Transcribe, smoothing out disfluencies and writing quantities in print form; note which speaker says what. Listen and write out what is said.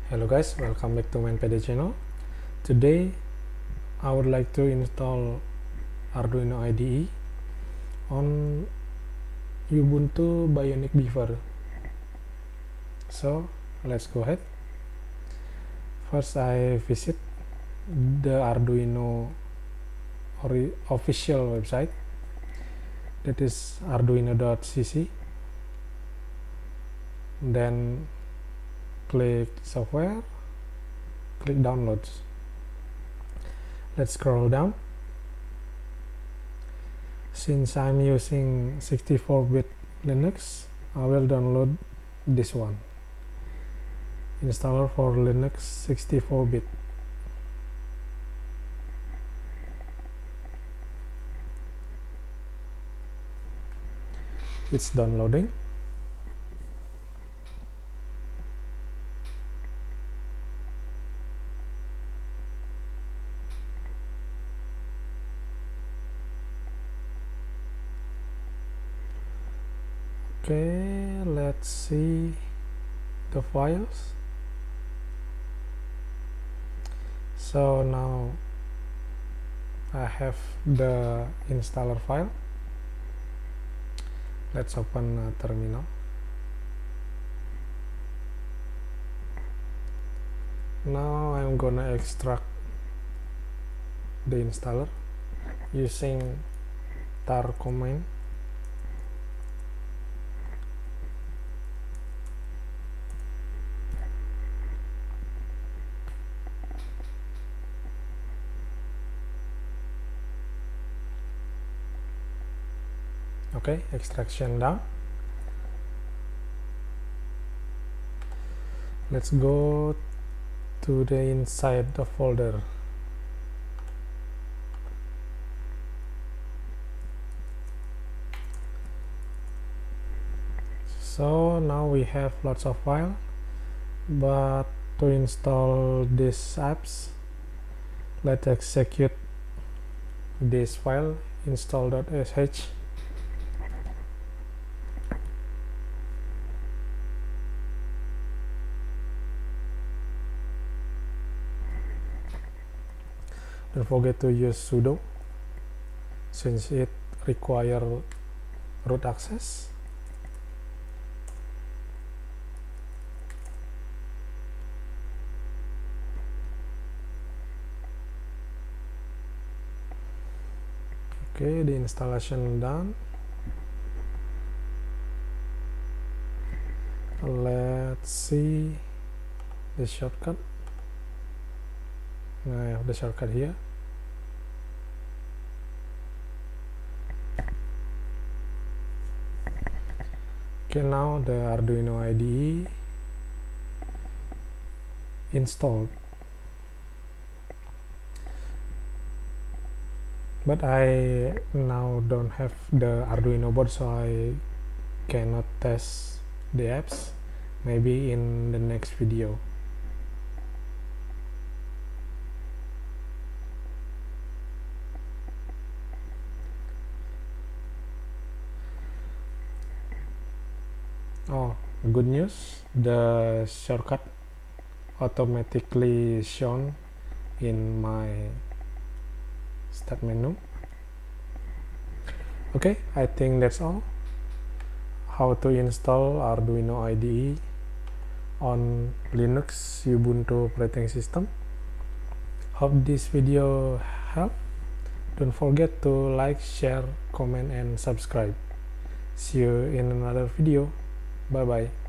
Speaker 1: Hello guys, welcome back to my PD channel. Today I would like to install Arduino IDE on Ubuntu Bionic Beaver. So let's go ahead. First I visit the Arduino official website, that is arduino.cc. Then click software, click downloads. Let's scroll down. Since I'm using 64-bit Linux, I will download this one, installer for Linux 64-bit. It's downloading. Okay, let's see the files. So now I have the installer file. Let's open a terminal. Now I'm gonna extract the installer using tar command. Okay, extraction done. Let's go to the inside the folder. So now we have lots of files, but to install these apps, let's execute this file, install.sh. Don't forget to use sudo since it requires root access. Okay, the installation done. Let's see the shortcut. I have the shortcut here. Okay, now the Arduino IDE installed, but I now don't have the Arduino board, so I cannot test the apps. Maybe in the next video. Oh, good news, the shortcut automatically shown in my start menu. Okay, I think that's all. How to install Arduino IDE on Linux Ubuntu operating system. Hope this video helped. Don't forget to like, share, comment, and subscribe. See you in another video. Bye bye.